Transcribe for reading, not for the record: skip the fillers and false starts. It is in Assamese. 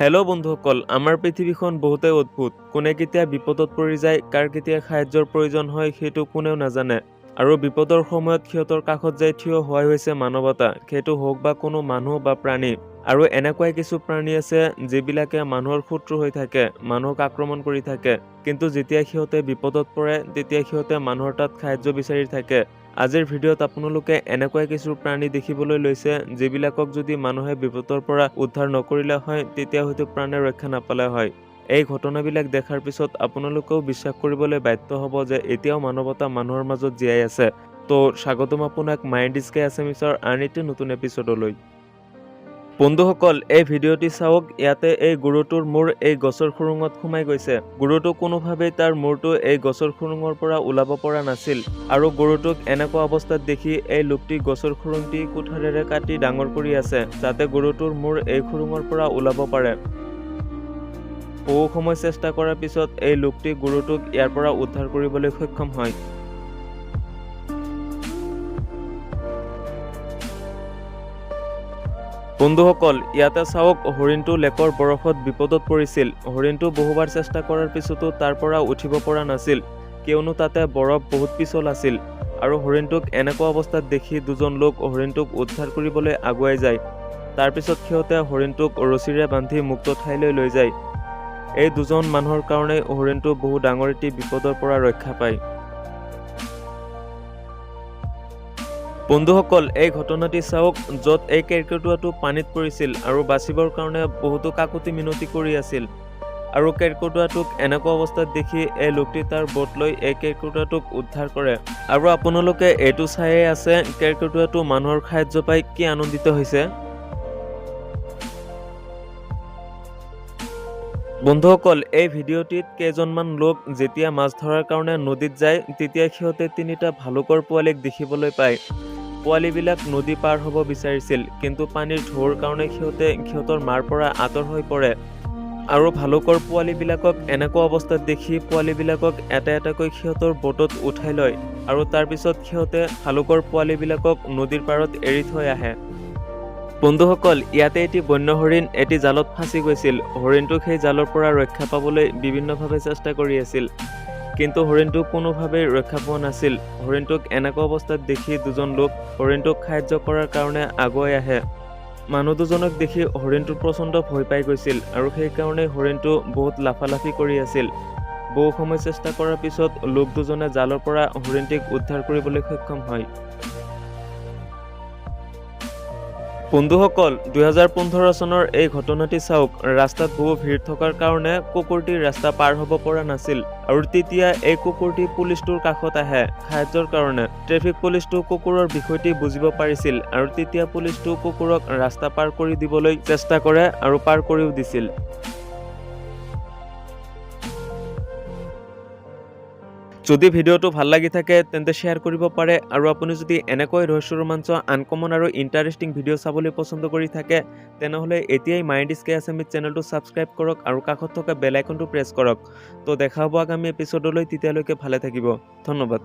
হেল্ল' বন্ধুসকল, আমাৰ পৃথিৱীখন বহুতেই অদ্ভুত। কোনে কেতিয়া বিপদত পৰি যায়, কাৰ কেতিয়া সাহায্যৰ প্ৰয়োজন হয় সেইটো কোনেও নাজানে। আৰু বিপদৰ সময়ত সিহঁতৰ কাষত যাই থিয় হোৱাই হৈছে মানৱতা, সেইটো হওক বা কোনো মানুহ বা প্ৰাণী। আৰু এনেকুৱাই কিছু প্ৰাণী আছে যিবিলাকে মানুহৰ শত্ৰু হৈ থাকে, মানুহক আক্ৰমণ কৰি থাকে, কিন্তু যেতিয়া সিহঁতে বিপদত পৰে তেতিয়া সিহঁতে মানুহৰ তাত সাহায্য বিচাৰি থাকে। আজিৰ ভিডিঅ'ত আপোনালোকে এনেকুৱাই কিছু প্ৰাণী দেখিবলৈ লৈছে যিবিলাকক যদি মানুহে বিপদৰ পৰা উদ্ধাৰ নকৰিলে হয় তেতিয়া হয়তো প্ৰাণে ৰক্ষা নাপালে হয়। এই ঘটনাবিলাক দেখাৰ পিছত আপোনালোকেও বিশ্বাস কৰিবলৈ বাধ্য হ'ব যে এতিয়াও মানৱতা মানুহৰ মাজত জীয়াই আছে। তো স্বাগতম আপোনাক নিউজ20 আছামিছৰ আন এটি নতুন এপিছডলৈ। বন্ধুসকল, এই ভিডিঅ'টি চাওক। ইয়াতে এই গৰুটোৰ মূৰ এই গছৰ খুৰুঙত সোমাই গৈছে। গৰুটো কোনোভাৱেই তাৰ মূৰটো এই গছৰ খুৰুঙৰ পৰা ওলাব পৰা নাছিল। আৰু গৰুটোক এনেকুৱা অৱস্থাত দেখি এই লোকটি গছৰ খুৰুংটি কুঠাৰেৰে কাটি ডাঙৰ কৰি আছে, যাতে গৰুটোৰ মূৰ এই খুৰুঙৰ পৰা ওলাব পাৰে। বহু সময় চেষ্টা কৰাৰ পিছত এই লোকটি গৰুটোক ইয়াৰ পৰা উদ্ধাৰ কৰিবলৈ সক্ষম হয়। বন্ধুসকল, ইয়াতে চাওক, হৰিণটো লেকৰ বৰফত বিপদত পৰিছিল। হৰিণটো বহুবাৰ চেষ্টা কৰাৰ পিছতো তাৰ পৰা উঠিব পৰা নাছিল, কিয়নো তাতে বৰফ বহুত পিছল আছিল। আৰু হৰিণটোক এনেকুৱা অৱস্থাত দেখি দুজন লোক হৰিণটোক উদ্ধাৰ কৰিবলৈ আগুৱাই যায়। তাৰ পিছত সিহঁতে হৰিণটোক ৰছীৰে বান্ধি মুক্ত ঠাইলৈ লৈ যায়। এই দুজন মানুহৰ কাৰণে হৰিণটো বহু ডাঙৰ এটি বিপদৰ পৰা ৰক্ষা পায়। বন্ধুসকল, এই ঘটনাটি চাওক, য'ত এই কেৰ্কেটুৱাটো পানীত পৰিছিল আৰু বাচিবৰ কাৰণে বহুতো কাকতি মিনতি কৰি আছিল। আৰু কেৰ্কেটুৱাটোক এনেকুৱা অৱস্থাত দেখি এই লোকটি তাৰ বট লৈ এই কেৰ্কেটুৱাটোক উদ্ধাৰ কৰে। আৰু আপোনালোকে এইটো চাইয়ে আছে, কেৰ্কেটুৱাটো মানুহৰ সাহায্য পাই কি আনন্দিত হৈছে। বন্ধুসকল, এই ভিডিঅ'টিত কেইজনমান লোক যেতিয়া মাছ ধৰাৰ কাৰণে নদীত যায় তেতিয়া সিহঁতে তিনিটা ভালুকৰ পোৱালীক দেখিবলৈ পায়। পোৱালীবিলাক নদী পাৰ হ'ব বিচাৰিছিল, কিন্তু পানীৰ ঢৌৰ কাৰণে সিহঁতে সিহঁতৰ মাৰ পৰা আঁতৰ হৈ পৰে। আৰু ভালুকৰ পোৱালীবিলাকক এনেকুৱা অৱস্থাত দেখি পোৱালীবিলাকক এটা এটাকৈ সিহঁতৰ বটত উঠাই লয়। আৰু তাৰপিছত সিহঁতে ভালুকৰ পোৱালীবিলাকক নদীৰ পাৰত এৰি থৈ আহে। বন্ধুসকল, ইয়াতে এটি বন্য হৰিণ এটি জালত ফাঁচি গৈছিল। হৰিণটোক সেই জালৰ পৰা ৰক্ষা পাবলৈ বিভিন্নভাৱে চেষ্টা কৰি আছিল, কিন্তু হৰিণটো কোনোভাৱেই ৰক্ষা পোৱা নাছিল। হৰিণটোক এনেকুৱা অৱস্থাত দেখি দুজন লোক হৰিণটোক সাহায্য কৰাৰ কাৰণে আগুৱাই আহে। মানুহ দুজনক দেখি হৰিণটো প্ৰচণ্ড ভয় পাই গৈছিল, আৰু সেইকাৰণে হৰিণটো বহুত লাফালাফি কৰি আছিল। বহু সময় চেষ্টা কৰাৰ পিছত লোক দুজনে জালৰ পৰা হৰিণটিক উদ্ধাৰ কৰিবলৈ সক্ষম হয়। বন্ধুসকল, 2015 চনৰ এই ঘটনাটি চাওক। ৰাস্তাত বহু ভিৰ থকাৰ কাৰণে কুকুৰটি ৰাস্তা পাৰ হ'ব পৰা নাছিল। আৰু তেতিয়া এই কুকুৰটি পুলিচটোৰ কাষত আহে সাহায্যৰ কাৰণে। ট্ৰেফিক পুলিচটো কুকুৰৰ বিষয়টি বুজিব পাৰিছিল, আৰু তেতিয়া পুলিচটো কুকুৰক ৰাস্তা পাৰ কৰি দিবলৈ চেষ্টা কৰে আৰু পাৰ কৰিও দিছিল। যদি ভিডিঅ'টো ভাল লাগি থাকে তেন্তে শ্বেয়াৰ কৰিব পাৰে। আৰু আপুনি যদি এনেকৈ ৰহস্য ৰোমাঞ্চ, আনকমন আৰু ইণ্টাৰেষ্টিং ভিডিঅ' চাবলৈ পছন্দ কৰি থাকে তেনেহ'লে এতিয়াই নিউজ20 আছামিজ চেনেলটো ছাবস্ক্ৰাইব কৰক আৰু কাষত থকা বেল আইকনটো প্ৰেছ কৰক। তো দেখা হ'ব আগামী এপিছডলৈ। তেতিয়ালৈকে ভালে থাকিব। ধন্যবাদ।